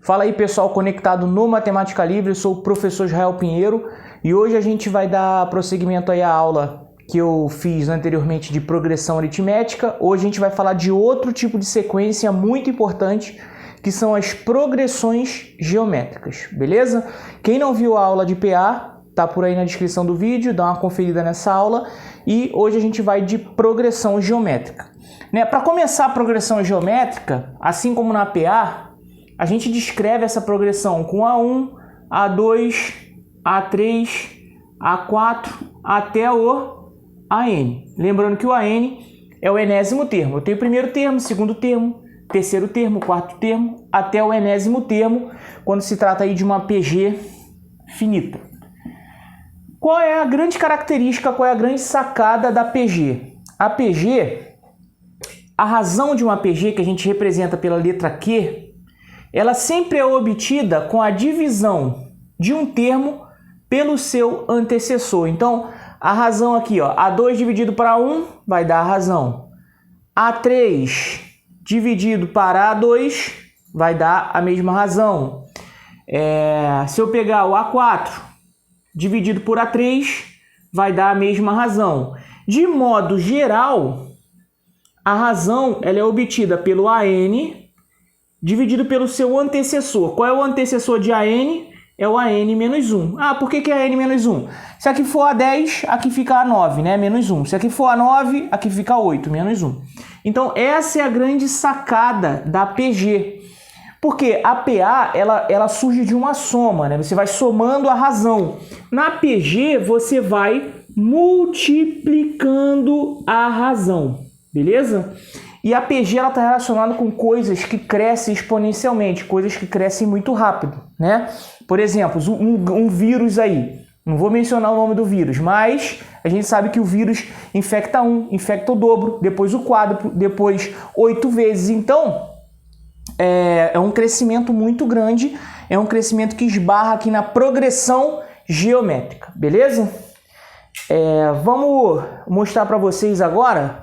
Fala aí, pessoal conectado no Matemática Livre, eu sou o professor Israel Pinheiro e hoje a gente vai dar prosseguimento aí à aula que eu fiz anteriormente de progressão aritmética. Hoje a gente vai falar de outro tipo de sequência muito importante, que são as progressões geométricas, beleza? Quem não viu a aula de PA, tá por aí na descrição do vídeo, dá uma conferida nessa aula. E hoje a gente vai de progressão geométrica. Para começar a progressão geométrica, assim como na PA, a gente descreve essa progressão com A1, A2, A3, A4 até o AN. Lembrando que o AN é o enésimo termo. Eu tenho o primeiro termo, segundo termo, terceiro termo, quarto termo, até o enésimo termo, quando se trata aí de uma PG finita. Qual é a grande característica, qual é a grande sacada da PG? A PG, a razão de uma PG, que a gente representa pela letra Q, ela sempre é obtida com a divisão de um termo pelo seu antecessor. Então, a razão aqui, ó, A2 dividido para 1 vai dar a razão. A3 dividido para A2 vai dar a mesma razão. Se eu pegar o A4 dividido por A3 vai dar a mesma razão. De modo geral, a razão ela é obtida pelo AN dividido pelo seu antecessor. Qual é o antecessor de AN? É o AN menos 1. Ah, por que é AN menos 1? Se aqui for A10, aqui fica A9, né? Menos 1. Se aqui for A9, aqui fica 8, menos 1. Então, essa é a grande sacada da PG. Porque a PA, ela surge de uma soma, né? Você vai somando a razão. Na PG, você vai multiplicando a razão, beleza? E a PG está relacionada com coisas que crescem exponencialmente, coisas que crescem muito rápido, né? Por exemplo, um vírus aí. Não vou mencionar o nome do vírus, mas a gente sabe que o vírus infecta infecta o dobro, depois o quádruplo, depois 8 vezes. Então, é um crescimento muito grande, é um crescimento que esbarra aqui na progressão geométrica, beleza? Vamos mostrar para vocês agora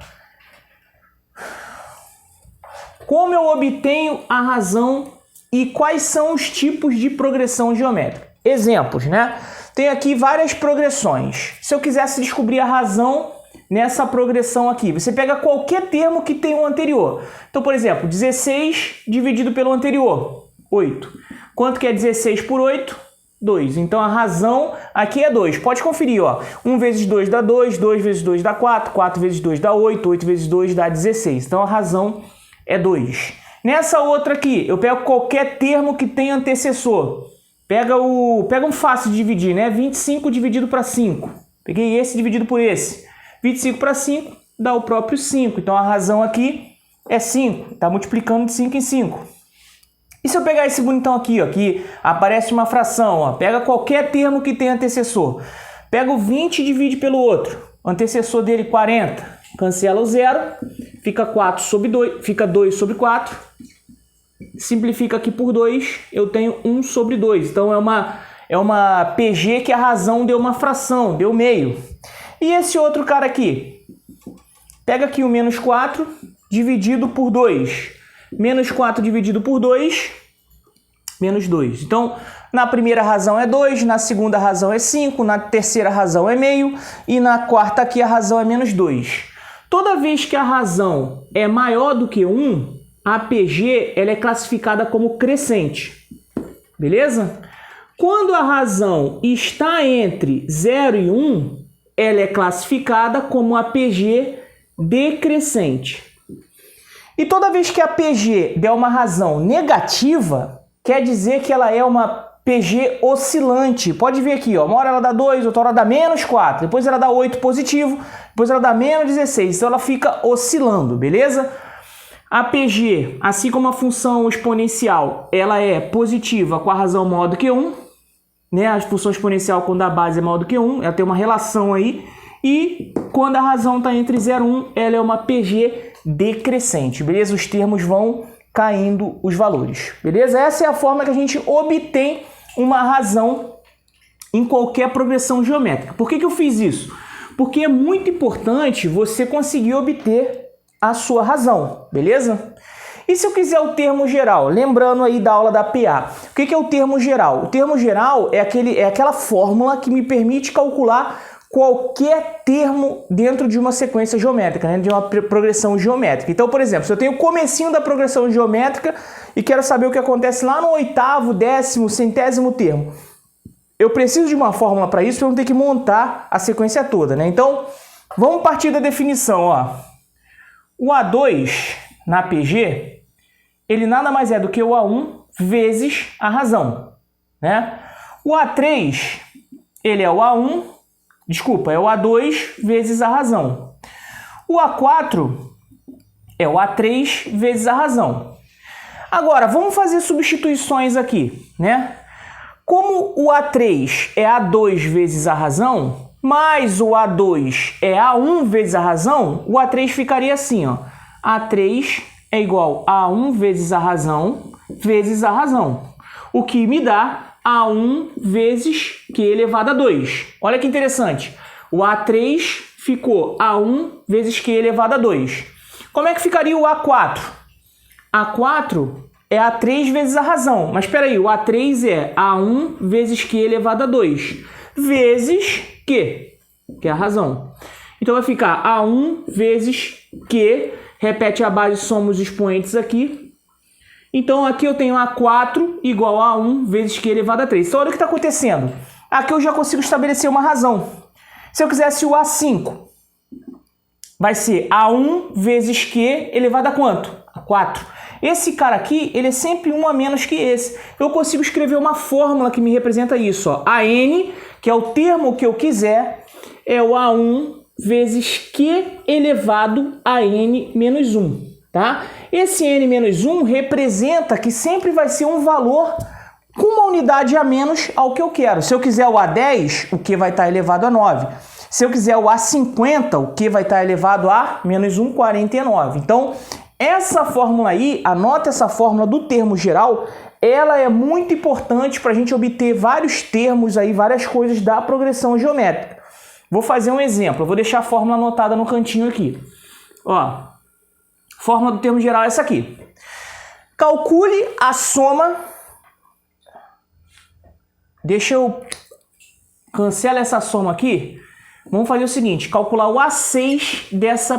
como eu obtenho a razão e quais são os tipos de progressão geométrica. Exemplos, né? Tem aqui várias progressões. Se eu quisesse descobrir a razão nessa progressão aqui, você pega qualquer termo que tenha um anterior. Então, por exemplo, 16 dividido pelo anterior, 8. Quanto que é 16 por 8? 2. Então, a razão aqui é 2. Pode conferir, ó. 1 vezes 2 dá 2, 2 vezes 2 dá 4, 4 vezes 2 dá 8, 8 vezes 2 dá 16. Então, a razão é 2. Nessa outra aqui, eu pego qualquer termo que tenha antecessor. Pega um fácil de dividir, né? 25 dividido para 5. Peguei esse dividido por esse. 25 para 5 dá o próprio 5. Então, a razão aqui é 5. Está multiplicando de 5 em 5. E se eu pegar esse bonitão aqui, ó, que aparece uma fração, ó, pega qualquer termo que tenha antecessor. Pega o 20 e divide pelo outro. O antecessor dele, 40. Cancela o 0. Fica 4 sobre 2, fica 2 sobre 4. Simplifica aqui por 2, eu tenho 1 sobre 2. Então, é uma PG que a razão deu uma fração, deu meio. E esse outro cara aqui? Pega aqui o menos 4 dividido por 2. Menos 4 dividido por 2, menos 2. Então, na primeira razão é 2, na segunda razão é 5, na terceira razão é meio e na quarta aqui a razão é menos 2. Toda vez que a razão é maior do que 1, a PG ela é classificada como crescente, beleza? Quando a razão está entre 0 e 1, ela é classificada como a PG decrescente. E toda vez que a PG der uma razão negativa, quer dizer que ela é uma PG oscilante. Pode ver aqui, ó, uma hora ela dá 2, outra hora dá menos 4, depois ela dá 8 positivo, depois ela dá menos 16, então ela fica oscilando, beleza? A PG, assim como a função exponencial, ela é positiva com a razão maior do que 1, né? A função exponencial quando a base é maior do que 1, ela tem uma relação aí, e quando a razão está entre 0 e 1, ela é uma PG decrescente, beleza? Os termos vão caindo os valores, beleza? Essa é a forma que a gente obtém uma razão em qualquer progressão geométrica. Por que eu fiz isso? Porque é muito importante você conseguir obter a sua razão, beleza? E E se eu quiser o termo geral? Lembrando aí da aula da PA. O que é o termo geral? O termo geral é aquela fórmula que me permite calcular qualquer termo dentro de uma sequência geométrica, né? De uma progressão geométrica. Então, por exemplo, se eu tenho o comecinho da progressão geométrica e quero saber o que acontece lá no oitavo, décimo, centésimo termo, eu preciso de uma fórmula para isso, para eu não ter que montar a sequência toda, né? Então, vamos partir da definição, ó. O A2 na PG, ele nada mais é do que o A1 vezes a razão, né? O A3, ele é o A1, é o A2 vezes a razão. O A4 é o A3 vezes a razão. Agora, vamos fazer substituições aqui, né? Como o A3 é A2 vezes a razão, mais o A2 é A1 vezes a razão, o A3 ficaria assim, ó. A3 é igual a 1 vezes a razão, o que me dá A1 vezes Q elevado a 2. Olha que interessante. O A3 ficou A1 vezes Q elevado a 2. Como é que ficaria o A4? A4 é A3 vezes a razão. Mas espera aí, o A3 é A1 vezes Q elevado a 2. Vezes Q, que é a razão. Então vai ficar A1 vezes Q. Repete a base, soma os expoentes aqui. Então aqui eu tenho A4 igual a 1 vezes Q elevado a 3. Então olha o que está acontecendo. Aqui eu já consigo estabelecer uma razão. Se eu quisesse o A5, vai ser A1 vezes Q elevado a quanto? A 4. Esse cara aqui, ele é sempre 1 a menos que esse. Eu consigo escrever uma fórmula que me representa isso, ó. AN, que é o termo que eu quiser, é o A1 vezes Q elevado a N menos 1, tá? Esse N menos 1 representa que sempre vai ser um valor com uma unidade a menos ao que eu quero. Se eu quiser o A10, o Q vai estar elevado a 9. Se eu quiser o A50, o Q vai estar elevado a menos 1,49. Então, essa fórmula aí, anota essa fórmula do termo geral, ela é muito importante para a gente obter vários termos aí, várias coisas da progressão geométrica. Vou fazer um exemplo, eu vou deixar a fórmula anotada no cantinho aqui. Ó, fórmula do termo geral é essa aqui. Calcule a soma. Deixa eu cancelar essa soma aqui. Vamos fazer o seguinte, calcular o A6 dessa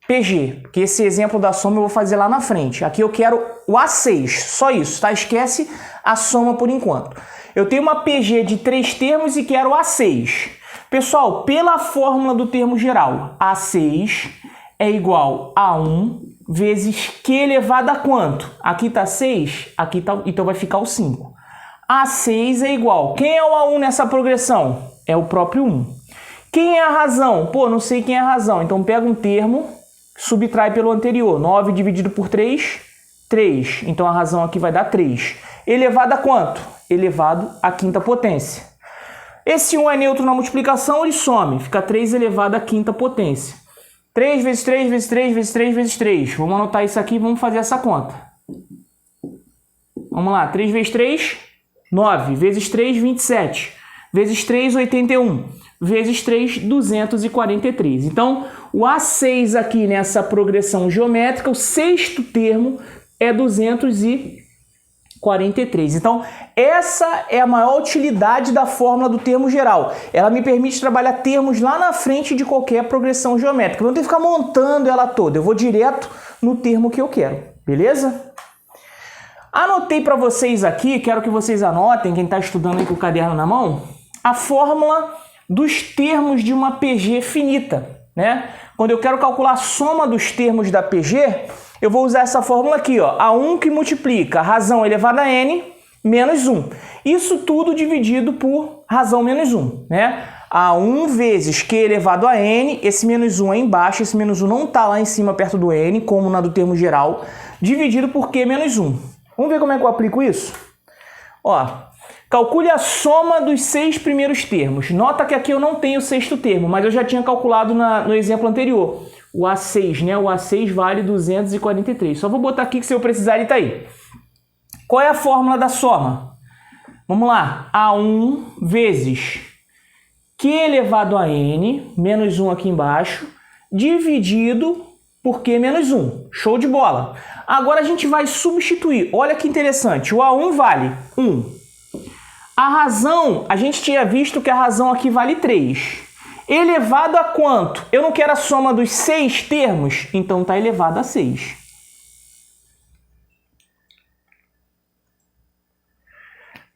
PG, porque esse exemplo da soma eu vou fazer lá na frente. Aqui eu quero o A6, só isso, tá? Esquece a soma por enquanto. Eu tenho uma PG de 3 termos e quero o A6. Pessoal, pela fórmula do termo geral, A6 é igual a 1 vezes Q elevado a quanto? Aqui tá 6, aqui tá, então vai ficar o 5. A6 é igual, quem é o A1 nessa progressão? É o próprio 1. Quem é a razão? Pô, não sei quem é a razão, então pega um termo, subtrai pelo anterior. 9 dividido por 3, 3. Então a razão aqui vai dar 3. Elevado a quanto? Elevado à quinta potência. Esse 1 é neutro na multiplicação, ele some. Fica 3 elevado à quinta potência. 3 vezes 3 vezes 3 vezes 3 vezes 3. Vamos anotar isso aqui e vamos fazer essa conta. Vamos lá. 3 vezes 3, 9. Vezes 3, 27. Vezes 3, 81. Vezes 3, 243. Então, o A6 aqui nessa progressão geométrica, o sexto termo é 243. Então, essa é a maior utilidade da fórmula do termo geral. Ela me permite trabalhar termos lá na frente de qualquer progressão geométrica. Eu não tenho que ficar montando ela toda. Eu vou direto no termo que eu quero. Beleza? Anotei para vocês aqui, quero que vocês anotem, quem está estudando aí com o caderno na mão, a fórmula dos termos de uma PG finita, né? Quando eu quero calcular a soma dos termos da PG, eu vou usar essa fórmula aqui, ó, A1 que multiplica razão elevada a N menos 1. Isso tudo dividido por razão menos 1, né? A1 vezes Q elevado a N, esse menos 1 é embaixo, esse menos 1 não está lá em cima perto do N, como na do termo geral, dividido por Q menos 1. Vamos ver como é que eu aplico isso? Ó, calcule a soma dos 6 primeiros termos. Nota que aqui eu não tenho o sexto termo, mas eu já tinha calculado no exemplo anterior. O A6, né? O A6 vale 243. Só vou botar aqui que se eu precisar ele tá aí. Qual é a fórmula da soma? Vamos lá. A1 vezes Q elevado a N, menos 1 aqui embaixo, dividido por Q menos 1. Show de bola. Agora a gente vai substituir. Olha que interessante. O A1 vale 1. A razão, a gente tinha visto que a razão aqui vale 3. Elevado a quanto? Eu não quero a soma dos 6 termos, então está elevado a 6.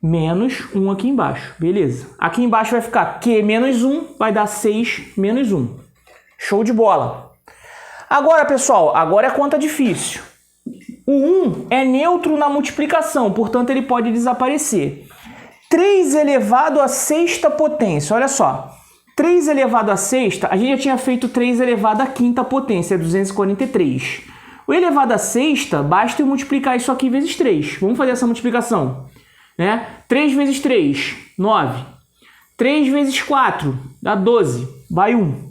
Menos 1 aqui embaixo. Beleza. Aqui embaixo vai ficar Q menos 1, vai dar 6 menos 1. Show de bola. Agora, pessoal, agora é conta difícil. O 1 é neutro na multiplicação, portanto ele pode desaparecer. 3 elevado à sexta potência. Olha só. 3 elevado à sexta, a gente já tinha feito 3 elevado à quinta potência, é 243. O elevado à sexta, basta eu multiplicar isso aqui vezes 3. Vamos fazer essa multiplicação. Né? 3 vezes 3, 9. 3 vezes 4, dá 12, vai 1.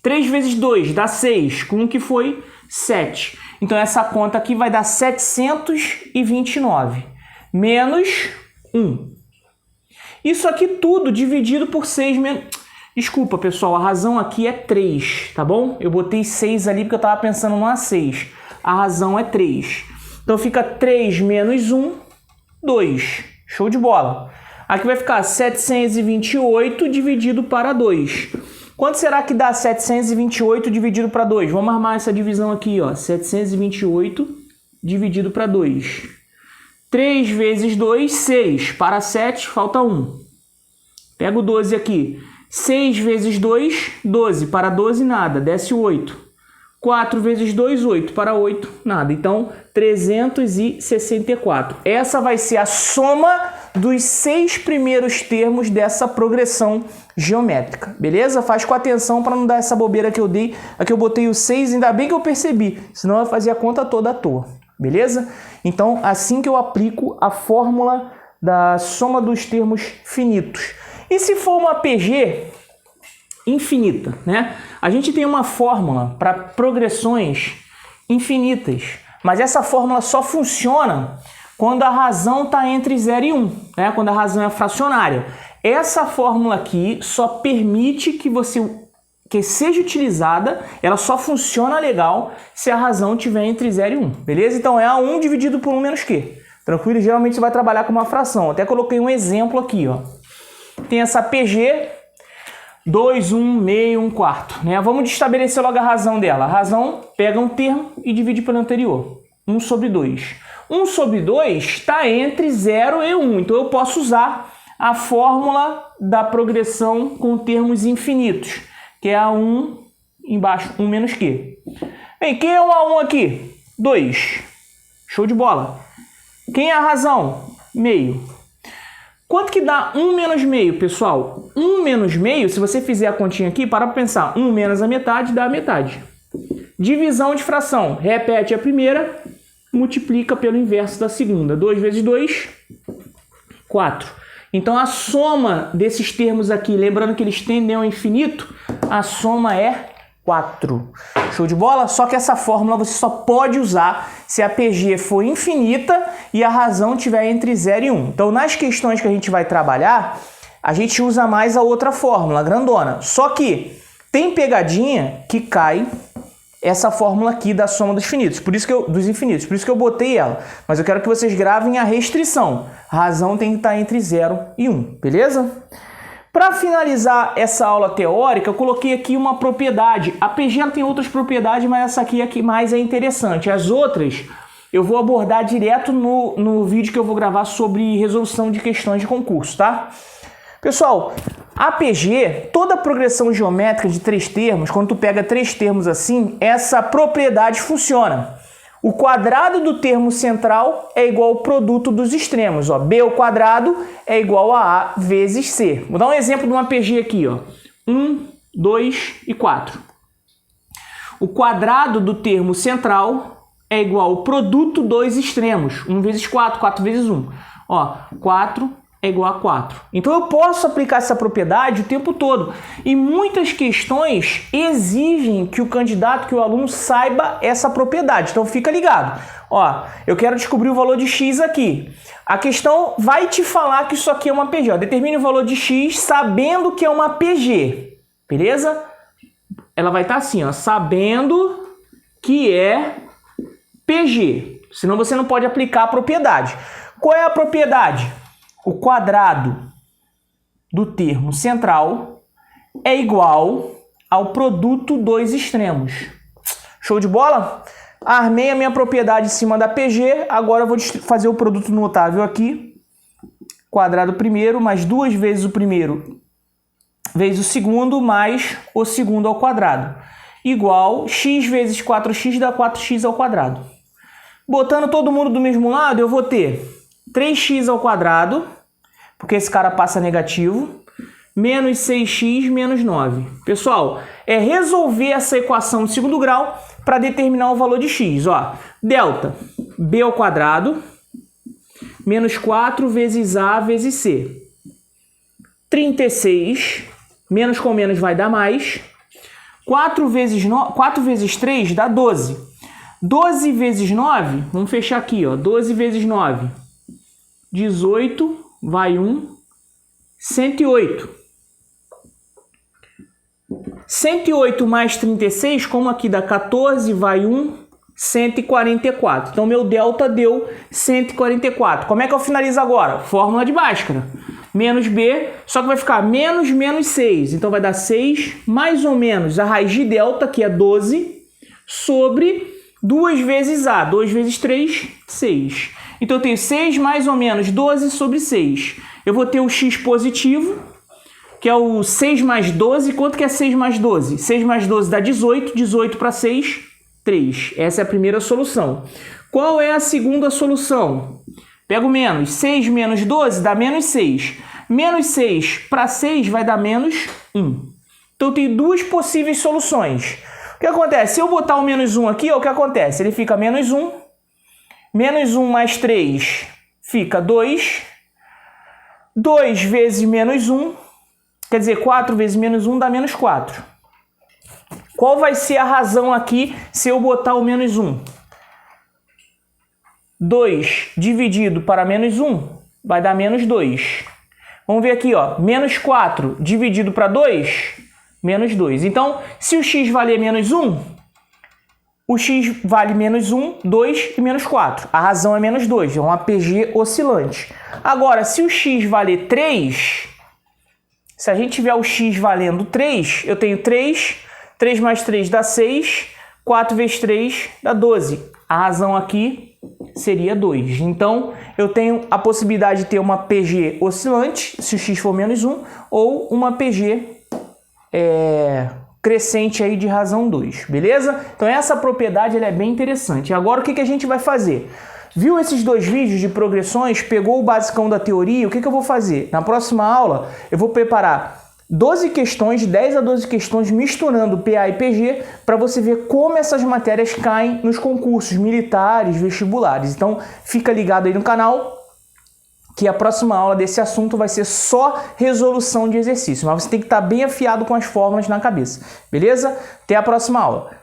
3 vezes 2 dá 6, com o que foi 7. Então essa conta aqui vai dar 729, menos 1. Isso aqui tudo dividido por 6 menos... Desculpa, pessoal, a razão aqui é 3, tá bom? Eu botei 6 ali porque eu estava pensando no A6. A razão é 3. Então fica 3 menos 1, 2. Show de bola. Aqui vai ficar 728 dividido para 2. Quanto será que dá 728 dividido para 2? Vamos armar essa divisão aqui, ó. 728 dividido para 2. 3 vezes 2, 6. Para 7, falta 1. Pega o 12 aqui. 6 vezes 2, 12. Para 12, nada. Desce 8. 4 vezes 2, 8. Para 8, nada. Então, 364. Essa vai ser a soma dos 6 primeiros termos dessa progressão geométrica. Beleza? Faz com atenção para não dar essa bobeira que eu dei. Aqui eu botei o 6, ainda bem que eu percebi. Senão eu fazia a conta toda à toa. Beleza? Então, assim que eu aplico a fórmula da soma dos termos finitos. E se for uma PG infinita, né? A gente tem uma fórmula para progressões infinitas, mas essa fórmula só funciona quando a razão está entre 0 e 1, né? Quando a razão é fracionária. Essa fórmula aqui só permite que seja utilizada, ela só funciona legal se a razão estiver entre 0 e 1, beleza? Então é A1 dividido por 1 menos Q. Tranquilo? Geralmente você vai trabalhar com uma fração. Até coloquei um exemplo aqui, ó. Tem essa PG 2, 1, meio, 1 quarto, né? Vamos estabelecer logo a razão dela. A razão pega um termo e divide pelo anterior. 1 sobre 2. 1 sobre 2 está entre 0 e 1. Então eu posso usar a fórmula da progressão com termos infinitos, que é A1 embaixo, 1 menos Q. Bem, quem é o A1 aqui? 2. Show de bola. Quem é a razão? Meio. Quanto que dá 1 menos meio, pessoal? 1 menos meio, se você fizer a continha aqui, para pensar, 1 menos a metade dá a metade. Divisão de fração, repete a primeira, multiplica pelo inverso da segunda. 2 vezes 2, 4. Então a soma desses termos aqui, lembrando que eles tendem ao infinito, a soma é 4. Show de bola? Só que essa fórmula você só pode usar se a PG for infinita e a razão estiver entre 0 e 1. Então, nas questões que a gente vai trabalhar, a gente usa mais a outra fórmula, a grandona. Só que tem pegadinha que cai essa fórmula aqui da soma dos infinitos. Por isso que eu botei ela. Mas eu quero que vocês gravem a restrição. A razão tem que estar entre 0 e 1, beleza? Para finalizar essa aula teórica, eu coloquei aqui uma propriedade. A PG ela tem outras propriedades, mas essa aqui é a que mais é interessante. As outras eu vou abordar direto no vídeo que eu vou gravar sobre resolução de questões de concurso, tá? Pessoal, a PG, toda progressão geométrica de 3 termos, quando tu pega 3 termos assim, essa propriedade funciona. O quadrado do termo central é igual ao produto dos extremos. Ó. B ao quadrado é igual a A vezes C. Vou dar um exemplo de uma PG aqui. Ó. 1, 2 e 4. O quadrado do termo central é igual ao produto dos extremos. 1 vezes 4, 4 vezes 1. Ó, 4 é igual a 4. Então eu posso aplicar essa propriedade o tempo todo. E muitas questões exigem que o candidato, que o aluno saiba essa propriedade. Então fica ligado. Ó, eu quero descobrir o valor de x aqui. A questão vai te falar que isso aqui é uma PG. Ó, determine o valor de x sabendo que é uma PG. Beleza? Ela vai estar assim, ó, sabendo que é PG. Senão você não pode aplicar a propriedade. Qual é a propriedade? O quadrado do termo central é igual ao produto dos extremos. Show de bola? Armei a minha propriedade em cima da PG, agora eu vou fazer o produto notável aqui. Quadrado primeiro mais 2 vezes o primeiro vezes o segundo mais o segundo ao quadrado. Igual x vezes 4x dá 4x ao quadrado. Botando todo mundo do mesmo lado, eu vou ter 3x ao quadrado, porque esse cara passa negativo, menos 6x menos 9. Pessoal, é resolver essa equação de segundo grau para determinar o valor de x. Ó, delta b ao quadrado menos 4 vezes a vezes c. 36, menos com menos vai dar mais. 4 vezes 3 dá 12. 12 vezes 9, vamos fechar aqui, ó. 12 vezes 9, 18, vai 1, 108. 108 mais 36, como aqui dá 14, vai 1, 144. Então, meu delta deu 144. Como é que eu finalizo agora? Fórmula de Bhaskara. Menos b, só que vai ficar menos 6. Então, vai dar 6, mais ou menos a raiz de delta, que é 12, sobre 2 vezes a. 2 vezes 3, 6. Então, eu tenho 6 mais ou menos 12 sobre 6. Eu vou ter o x positivo, que é o 6 mais 12. Quanto que é 6 mais 12? 6 mais 12 dá 18. 18 para 6, 3. Essa é a primeira solução. Qual é a segunda solução? Pego menos. 6 menos 12 dá menos 6. Menos 6 para 6 vai dar menos 1. Então, eu tenho duas possíveis soluções. O que acontece? Se eu botar o menos 1 aqui, o que acontece? Ele fica menos 1. Menos 1 mais 3 fica 2. 2 vezes menos 1, quer dizer, 4 vezes menos 1 dá menos 4. Qual vai ser a razão aqui se eu botar o menos 1? 2 dividido para menos 1 vai dar menos 2. Vamos ver aqui, ó. Menos 4 dividido para 2, menos 2. Então, se o x valer menos 1, o x vale menos 1, 2 e menos 4. A razão é menos 2, é uma PG oscilante. Agora, se o x valer 3, se a gente tiver o x valendo 3, eu tenho 3, 3 mais 3 dá 6, 4 vezes 3 dá 12. A razão aqui seria 2. Então, eu tenho a possibilidade de ter uma PG oscilante, se o x for menos 1, ou uma PG crescente aí de razão 2, beleza? Então, essa propriedade ela é bem interessante. Agora, o que a gente vai fazer? Viu esses dois vídeos de progressões? Pegou o basicão da teoria? O que eu vou fazer? Na próxima aula, eu vou preparar 12 questões, 10 a 12 questões, misturando PA e PG, para você ver como essas matérias caem nos concursos militares, vestibulares. Então, fica ligado aí no canal, que a próxima aula desse assunto vai ser só resolução de exercício. Mas você tem que estar bem afiado com as fórmulas na cabeça, beleza? Até a próxima aula.